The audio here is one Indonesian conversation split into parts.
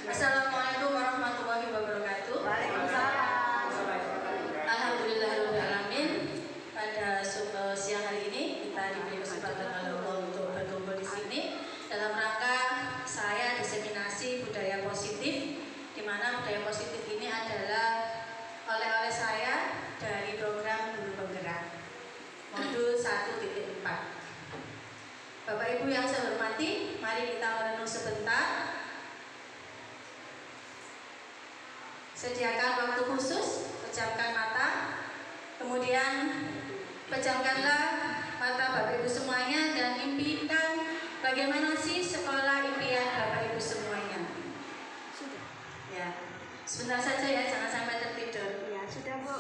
Assalamualaikum warahmatullahi wabarakatuh. Waalaikumsalam. Alhamdulillahirrahmanirrahim. Pada siang hari ini kita diberi kesempatan oleh Allah untuk berkumpul di sini dalam rangka saya diseminasi budaya positif, di mana budaya positif ini adalah oleh-oleh saya dari program Guru Penggerak modul 1.4. Bapak Ibu yang saya hormati, mari kita merenung sebentar. Sediakan waktu khusus, pejamkan mata, kemudian pejamkanlah mata Bapak Ibu semuanya dan impikan bagaimana sih sekolah impian Bapak Ibu semuanya. Sudah. Ya, sebentar saja ya, jangan sampai tertidur. Ya, sudah Bu.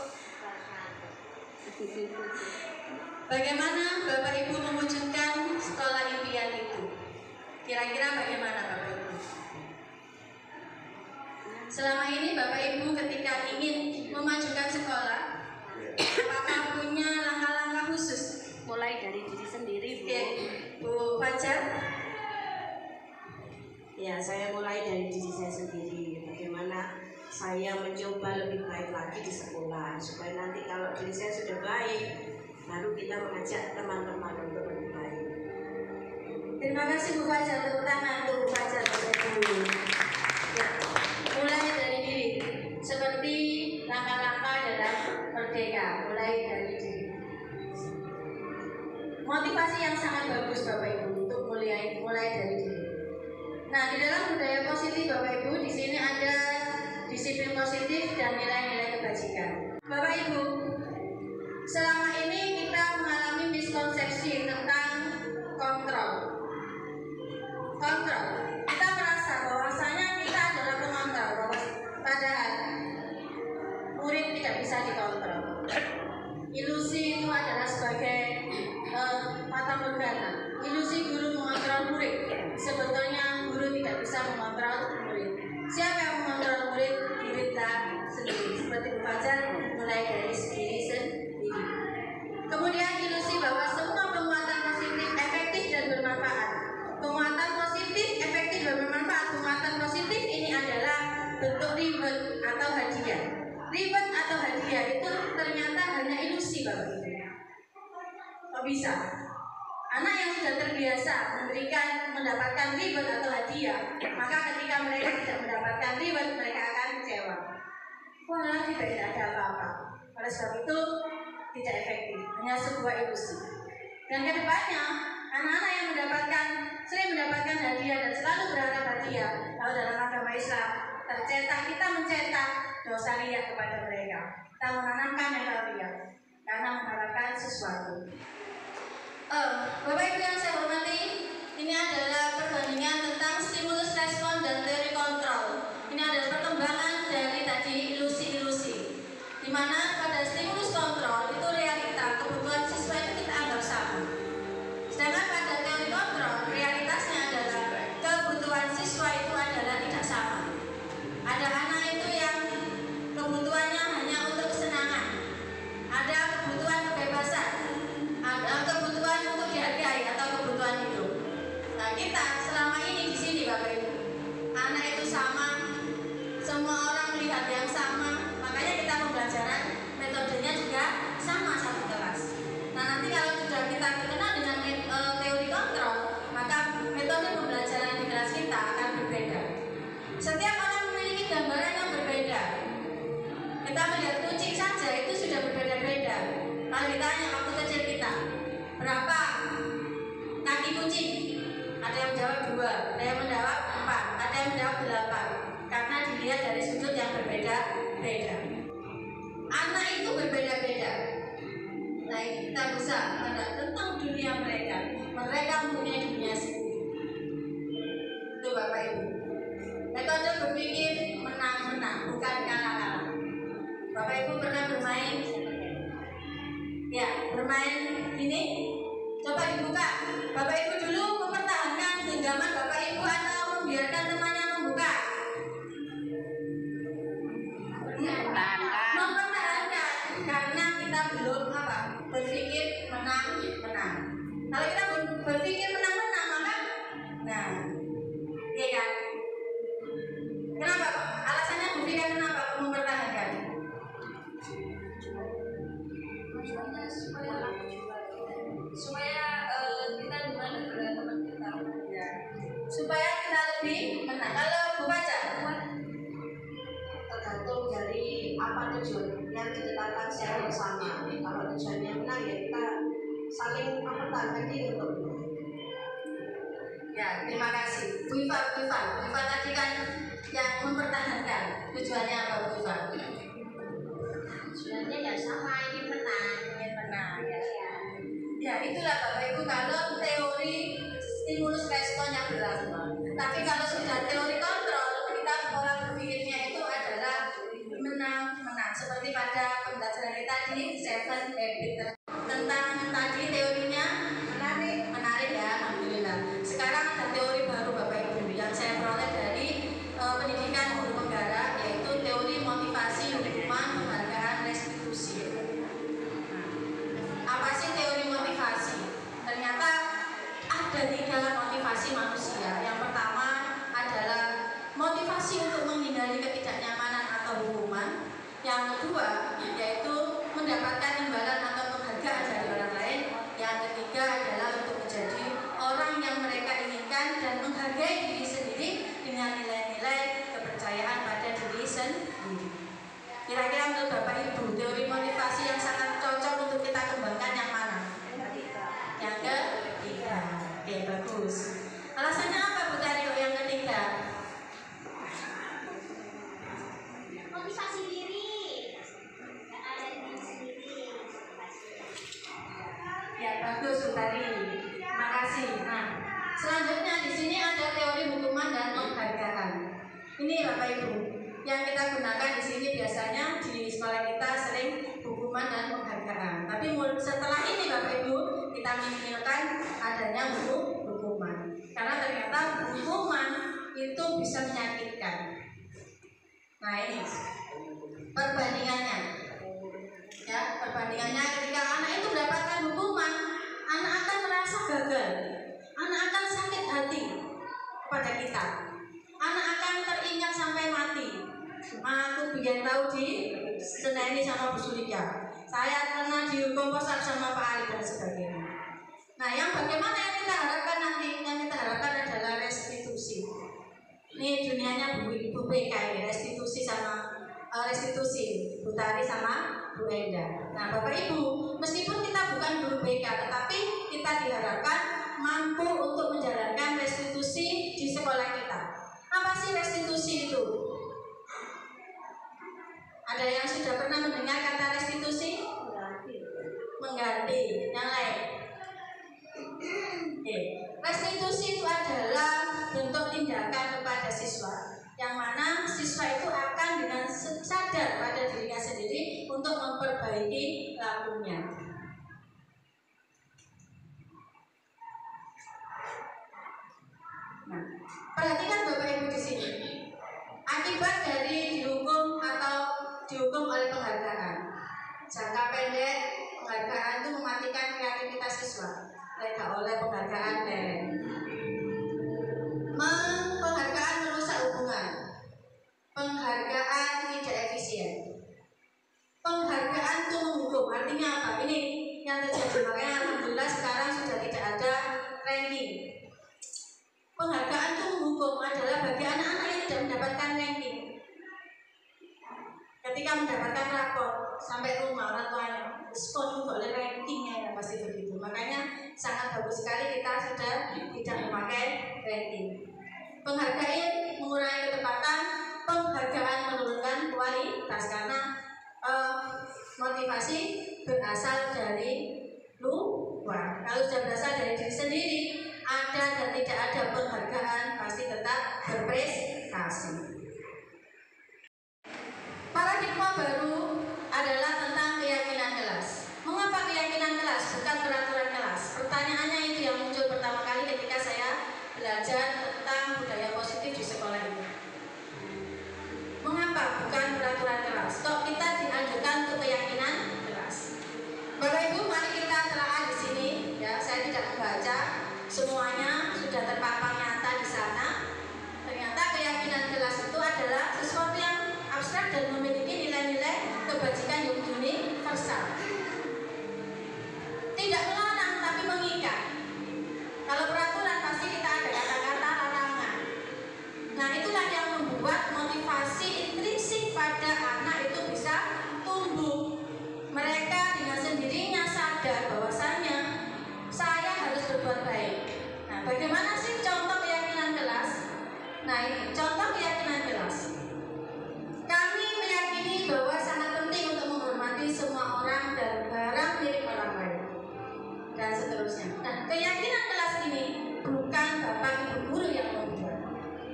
Bagaimana Bapak Ibu mewujudkan sekolah impian itu? Kira-kira bagaimana Bapak Ibu? Selama ini Bapak Ibu ketika ingin memajukan sekolah, apakah punya langkah-langkah khusus? Mulai dari diri sendiri, Bu. Oke, Bu Fajar. Ya, saya mulai dari diri saya sendiri. Bagaimana saya mencoba lebih baik lagi di sekolah, supaya nanti kalau diri saya sudah baik, baru kita mengajak teman-teman untuk lebih baik. Terima kasih Bu Fajar, tepuk tangan untuk Bu Fajar. Ya, mulai dari diri, seperti langkah-langkah dalam merdeka, mulai dari diri. Motivasi yang sangat bagus Bapak Ibu untuk mulai dari diri. Nah, di dalam budaya positif Bapak Ibu, di sini ada disiplin positif dan nilai-nilai kebajikan. Bapak Ibu, selama ini kita mengalami miskonsepsi tentang kontrol. Kita merasa bahwasanya kita adalah pengontrol, padahal murid tidak bisa dikontrol. Ilusi itu adalah sebagai mata morgana. Ilusi guru mengontrol murid. Sebetulnya guru tidak bisa mengontrol murid. Siapa yang mengontrol murid? Kita sendiri. Seperti Bu Fajar, mulai dari diri sendiri. Kemudian ilusi bahwa semua penguatan positif efektif dan bermanfaat. Penguatan positif efektif dan bermanfaat. Penguatan positif ini adalah bentuk reward atau hadiah. Reward atau hadiah itu ternyata hanya ilusi Bapak Ibu. Kok bisa? Anak yang sudah terbiasa mendapatkan reward atau hadiah, maka ketika mereka tidak mendapatkan reward, mereka akan kecewa. Wah, tidak ada apa-apa. Oleh sebab itu tidak efektif, hanya sebuah ilusi. Dan kedepannya anak-anak yang sering mendapatkan hadiah dan selalu berharap hadiah, lalu dalam agama Islam kita mencetak dosa riya kepada mereka. Kita menanamkan mental riya karena mengharapkan sesuatu. Bapak Ibu yang saya hormati, ini adalah perbandingan tentang stimulus respon dan teori kontrol. Ini adalah perkembangan dari tadi ilusi-ilusi, di mana pada stimulus kontrol itu realita kebutuhan siswa itu kita anggap sama. Sedangkan pada teori kontrol realitasnya adalah kebutuhan siswa itu adalah tidak sama. Ada anak itu yang kebutuhannya hanya untuk kesenangan, ada kebutuhan kebebasan, ada kebutuhan untuk dihargai atau kebutuhan hidup. Nah, kita selama ini di sini Bapak Ibu, anak itu sama, semua orang melihat yang sama, makanya kita pembelajaran metodenya juga sama satu kelas. Nah, nanti kalau sudah kita kenal dengan teori kontrol, maka metode pembelajaran di kelas kita akan berbeda. Setiap orang memiliki gambaran yang berbeda. Kita melihat kucing saja itu sudah berbeda-beda. Kalau ditanya waktu kecil kita, berapa kaki kucing? Ada yang menjawab 2, ada yang menjawab 4, ada yang menjawab 8. Karena dilihat dari sudut yang berbeda-beda. Anak itu berbeda-beda. Nah, kita bisa melihat tentang dunia mereka. Mereka mempunyai dunia sendiri. Itu Bapak Ibu. Metode berpikir menang-menang, bukan kalah-kalah. Bapak Ibu pernah bermain? Ya, bermain ini. Coba dibuka. Bapak Ibu dulu mempertahankan genggaman Bapak Ibu atau membiarkan temannya membuka? Mempertahankan, karena kita belum berpikir menang-menang. Kalau kita berpikir menang-menang, maka nah, iya kan? tujuannya supaya kita gimana dengan teman kita Ya. Supaya kita lebih menang. Kalau Bu baca, tergantung dari apa tujuan yang ditetapkan secara bersama. Kalau tujuannya menang ya kita saling mempertahankan diri untuk menang. ya terima kasih. Bu Iva tadi kan yang mempertahankan. Tujuannya apa Bu Iva? tujuannya ya sama, ingin menang. Ingin menang ya. Ya itulah Bapak Ibu kalau teori stimulus respon yang berlaku. Tapi kalau sudah teori kontrol, kita pola berpikirnya itu adalah menang. Seperti pada pembelajaran kita di 7 Habits tentang tadi teorinya menarik ya, alhamdulillah. Sekarang ada teori baru Bapak Ibu yang saya peroleh dari pendidikan guru penggarap, yaitu teori motivasi, hukuman, penghargaan, restitusi. Apa sih teori motivasi? Ternyata ada 3 motivasi manusia. Yang pertama adalah motivasi untuk menghindari ketidaknyamanan atau hukuman. Yang kedua yaitu mendapatkan imbalan atau penghargaan dari orang lain. Yang ketiga adalah untuk menjadi orang yang mereka inginkan dan menghargai diri sendiri dengan nilai-nilai kepercayaan pada diri sendiri. Kira-kira menurut Bapak Ibu teori motivasi yang sangat cocok untuk kita kembangkan yang mana? Yang ketiga. Oke, bagus. Alasannya apa Bu Tari kok yang ketiga? Motivasi diri, ada diri sendiri. Ya bagus Bu Tari. Terima kasih. Nah, selanjutnya di sini ada teori hukuman dan penghargaan. Ini Bapak Ibu yang kita gunakan di sini biasanya di sekolah kita sering hukuman dan penghargaan. Tapi setelah ini Bapak Ibu kita menginginkan adanya hukuman. Karena ternyata hukuman itu bisa menyakitkan. Nah ini perbandingannya. Ya, perbandingannya ketika anak itu mendapatkan hukuman, anak akan merasa gagal, anak akan sakit hati kepada kita, anak akan terinjak sampai mati. Aku biar tahu di Seneni sama Bu Sulika, saya pernah dihukum posat sama Pak Ali dan sebagainya. Nah, yang bagaimana yang kita harapkan nanti? Yang kita harapkan adalah restitusi. Ini dunianya Bu PK ini, restitusi sama restitusi Bu Tari sama Bu Enda. Nah Bapak Ibu, meskipun kita bukan guru BK, tetapi kita diharapkan mampu untuk menjalankan restitusi di sekolah kita. Apa sih restitusi itu? Ada yang sudah pernah mendengar kata restitusi? Mengganti. Yang lain? Oke. Restitusi itu adalah bentuk tindakan kepada siswa yang mana siswa itu akan dengan sadar pada dirinya sendiri untuk memperbaiki lakunya. Nah, perhatikan Bapak Ibu di sini. Akibat dari dihukum atau dihukum oleh penghargaan. Jangka pendek penghargaan itu mematikan kreativitas siswa. Mereka oleh penghargaan penghargaan merusak hubungan. Penghargaan tidak efisien. Penghargaan itu menghukum. Artinya apa? Ini yang terjadi. Makanya alhamdulillah sekarang sudah tidak ada ranking. Penghargaan itu menghukum adalah bagi anak-anak yang tidak mendapatkan ranking. Ketika mendapatkan rapor sampai rumah orang tuanya, skor oleh rankingnya ya pasti begitu. Makanya sangat bagus sekali kita sudah tidak memakai ranking. Penghargaan mengurangi ketepatan, penghargaan menurunkan kualitas karena motivasi berasal dari luar. Kalau sudah berasal dari diri sendiri, ada dan tidak ada penghargaan pasti tetap berprestasi. Paradigma baru adalah tentang keyakinan kelas. Mengapa keyakinan kelas bukan peraturan kelas? Pertanyaannya itu yang muncul pertama kali ketika saya belajar tentang budaya positif di sekolah ini. Mengapa bukan peraturan kelas? Kok kita dianjurkan untuk keyakinan kelas? Bapak Ibu, mari kita telaah di sini. Ya, saya tidak membaca semuanya, sudah terpampang nyata di sana. Ternyata keyakinan kelas itu adalah sesuatu yang abstrak dan memiliki nilai-nilai seterusnya. Nah, keyakinan kelas ini bukan Bapak Ibu guru yang membuat,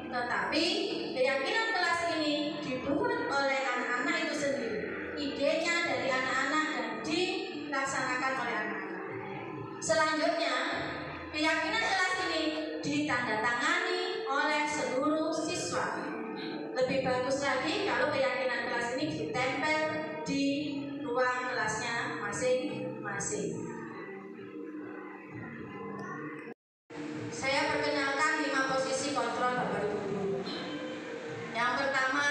tetapi keyakinan kelas ini dibuat oleh anak-anak itu sendiri. Idenya dari anak-anak dan dilaksanakan oleh anak-anak. Selanjutnya, keyakinan kelas ini ditandatangani oleh seluruh siswa. Lebih bagus lagi kalau keyakinan kelas ini ditempel di ruang kelasnya masing-masing. Saya perkenalkan 5 posisi kontrol Bapak Ibu guru. Yang pertama,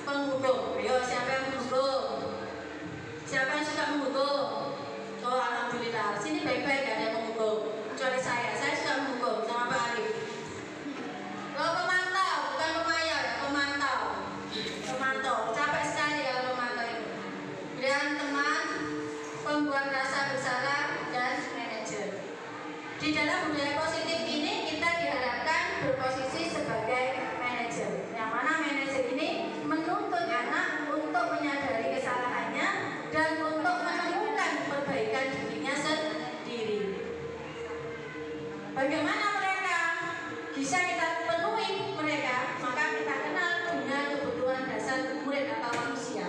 penghukum. Ayo, siapa yang menghukum? Siapa yang suka menghukum? Oh, alhamdulillah. Sini baik-baik, gak ada yang menghukum. Kecuali saya suka menghukum sama Pak Arif. Kalau pemantau, bukan pemayar, ya, pemantau. Capek sekali kalau pemantau itu. Dan teman, pembuat rasa bersalah, dan manajer. Di dalam budaya positif ini kita diharapkan berposisi sebagai manajer. Yang mana manajer ini menuntut anak untuk menyadari kesalahannya dan untuk menemukan perbaikan dirinya sendiri. Bagaimana mereka bisa kita penuhi mereka? Maka kita kenal dengan kebutuhan dasar murid atau manusia.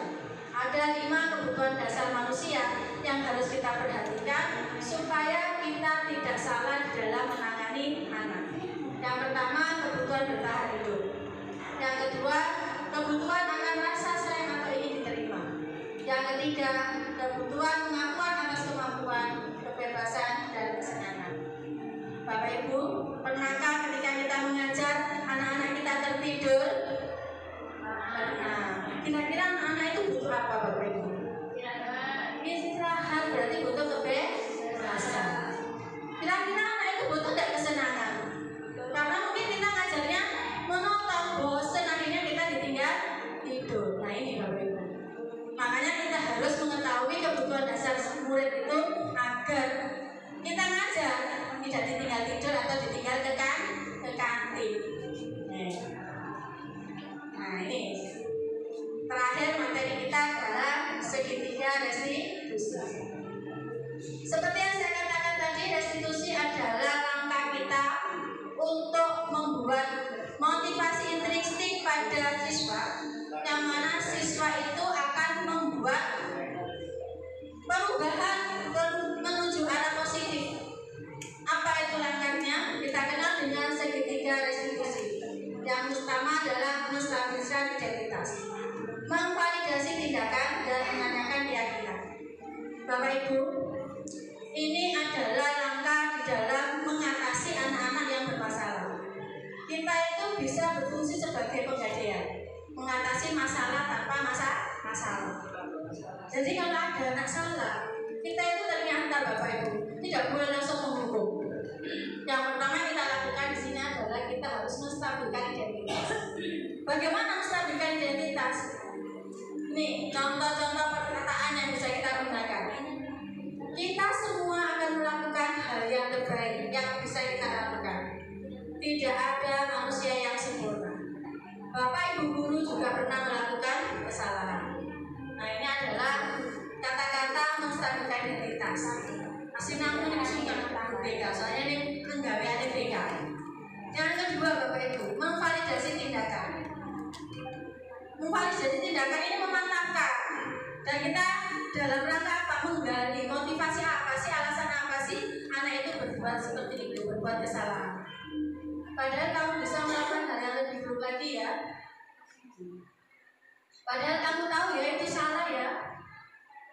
Ada 5 kebutuhan dasar manusia yang harus kita perhatikan supaya kita tidak salah dalam menangani anak. Yang pertama, kebutuhan bertahan hidup. Yang kedua, kebutuhan akan rasa sayang atau ingin diterima. Yang ketiga, kebutuhan pengakuan atas kemampuan, kebebasan, dan kesenangan. Bapak Ibu, pernahkah ketika kita mengajar anak-anak kita tertidur? Nah, kira-kira anak-anak itu butuh apa, Bapak Ibu? Istirahat, berarti butuh kebebasan. Kira-kira anak itu butuh tidak kesenangan? Karena mungkin kita ngajarnya monoton, bosan, akhirnya kita ditinggal tidur. Nah, ini Bapak Ibu. Makanya kita harus mengetahui kebutuhan dasar murid itu agar kita ngajar tidak ditinggal tidur atau ditinggal ke kantin. Nah, ini terakhir materi kita adalah segitiga restitusi. Seperti yang saya katakan tadi, restitusi adalah langkah kita untuk membuat motivasi intrinsik pada siswa, yang mana siswa itu akan membuat perubahan menuju arah positif. Apa itu langkahnya? Kita kenal dengan segitiga restitusi. Yang pertama adalah menstabilkan identitas, memvalidasi tindakan, dan menanyakan keyakinan. Bapak Ibu, ini adalah langkah di dalam mengatasi anak-anak yang bermasalah. Kita itu bisa berfungsi sebagai penggadean, mengatasi masalah tanpa masalah. Jadi kalau ada anak salah, kita itu ternyata Bapak Ibu tidak boleh langsung menghukum. Yang pertama kita lakukan di sini adalah kita harus menstabilkan identitas. Bagaimana menstabilkan identitas? Nih, contoh-contoh perkataan yang bisa kita gunakan. Kita semua akan melakukan hal yang terbaik yang bisa kita lakukan. Tidak ada manusia yang sempurna. Bapak Ibu guru juga pernah melakukan kesalahan. Nah, ini adalah kata-kata menstabilkan identitas. Masih namun ini sudah BK, soalnya ini penggawean BK. Yang kedua Bapak Ibu, memvalidasi tindakan. Memvalidasi tindakan ini memantapkan, dan kita dalam rangka apa? Menggali motivasi apa sih, alasan apa sih anak itu berbuat seperti itu, berbuat kesalahan. Padahal kamu bisa melakukan hal yang lebih buruk lagi ya. Padahal kamu tahu ya itu salah ya.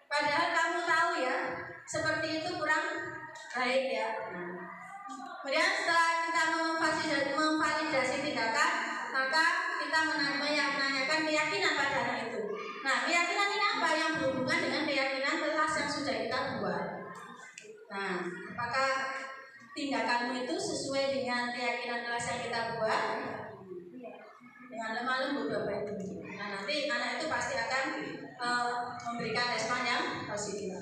Padahal kamu tahu ya seperti itu kurang baik ya. Kemudian setelah kita memvalidasi tindakan, maka kita menanyakan keyakinan pada anak itu. Nah, keyakinan ini apa yang berhubungan dengan keyakinan kelas yang sudah kita buat. Nah, apakah tindakanmu itu sesuai dengan keyakinan kelas yang kita buat? Dengan lemah lembut Bapak Ibu. Nah, nanti anak itu pasti akan memberikan respon yang positif.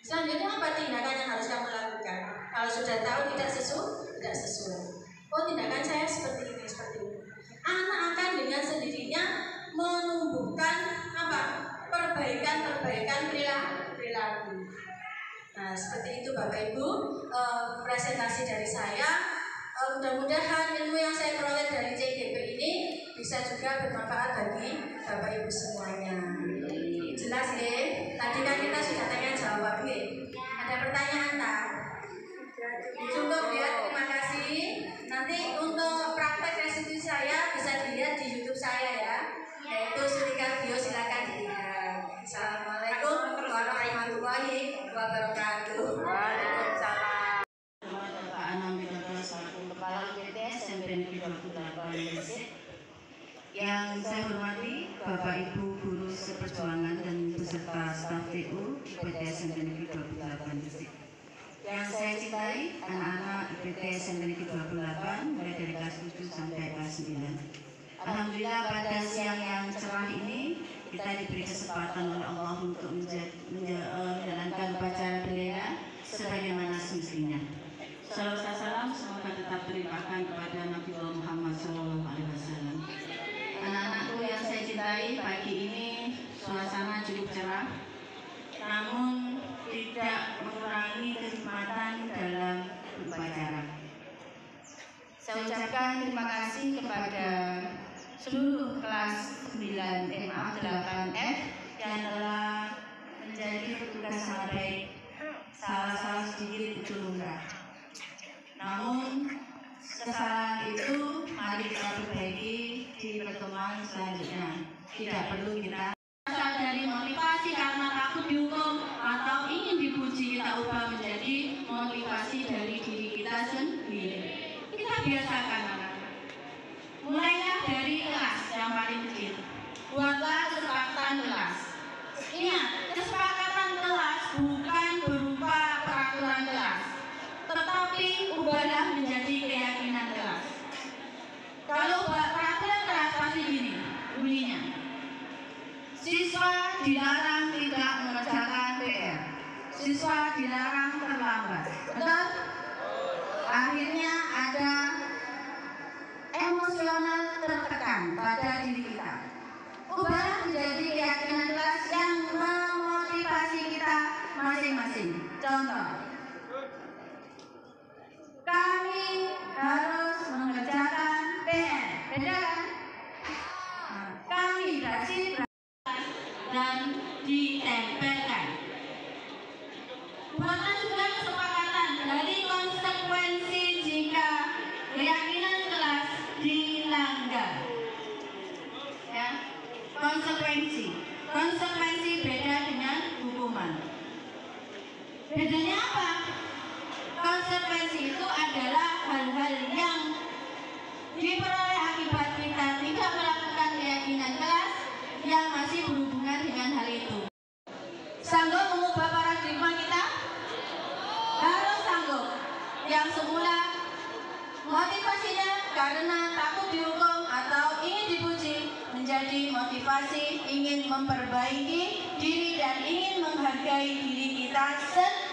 Selanjutnya apa tindakan yang harus kamu lakukan? Kalau sudah tahu tidak sesuai. Oh, tindakan saya seperti ini. Anak akan dengan sendirinya menumbuhkan apa? Perbaikan perilaku. Nah, seperti itu Bapak Ibu, presentasi dari saya. Mudah-mudahan ilmu yang saya peroleh dari CGP ini bisa juga bermanfaat bagi Bapak Ibu semuanya. Jelas ya? Tadi kan kita sudah tanya jawab ya. Ada pertanyaan tak? Cukup ya, terima kasih. Nanti untuk praktek restitusi saya bisa dilihat di YouTube saya ya, yaitu Sulika Bio, silakan dilihat. Assalamualaikum warahmatullahi wabarakatuh. Waalaikumsalam. Pak Anam Widodo selaku Kepala IPT SMP Negeri 28 Gresik. Yang saya hormati Bapak Ibu guru seperjuangan dan beserta staf TU IPT SMP Negeri 28 Gresik. Yang saya cintai anak-anak IPT SMP Negeri 28 mulai dari kelas 7 sampai kelas 9. Alhamdulillah pada siang yang cerah ini kita diberi kesempatan oleh Allah untuk menjalankan upacara bendera sebagaimana semestinya. Salawat salam semoga tetap terlimpahkan kepada Nabi Muhammad SAW. Anak-anakku yang saya cintai, pagi ini suasana cukup cerah, namun tidak mengurangi kenikmatan dalam upacara. Saya ucapkan terima kasih kepada seluruh kelas 8F yang telah menjadi petugas sangat baik. Salah sedikit itu lumrah. Namun kesalahan itu mari kita perbaiki di pertemuan selanjutnya. Tidak perlu kita dari motivasi karena takut dihukum atau ingin dipuji, kita ubah menjadi motivasi dari diri kita sendiri. Kita biasakan anak-anak. Mulailah dari kelas yang paling kecil. Buatlah kesepakatan kelas. Ingat, kesepakatan kelas bukan berupa peraturan kelas, tetapi ubahlah menjadi keyakinan kelas. Kalau peraturan kelas pasti gini bunyinya: siswa dilarang tidak mengerjakan PR, siswa dilarang terlambat. Betul? Akhirnya ada emosional tertekan pada diri kita. Ubah menjadi keyakinan kelas yang memotivasi kita masing-masing. Contoh, kami harus mengerjakan PR. Beda kan? Nah, kami rajin dan ditempelkan. Buatlah juga kesepakatan dari konsekuensi jika keyakinan kelas dilanggar. Ya, konsekuensi beda dengan hukuman. Bedanya apa? Konsekuensi itu adalah hal-hal yang diperoleh akibat kita tidak melakukan keyakinan kelas yang masih berhubungan dengan hal itu. Sanggup mengubah paradigma kita? Harus sanggup. Yang semula motivasinya karena takut dihukum atau ingin dipuji menjadi motivasi ingin memperbaiki diri dan ingin menghargai diri kita sendiri.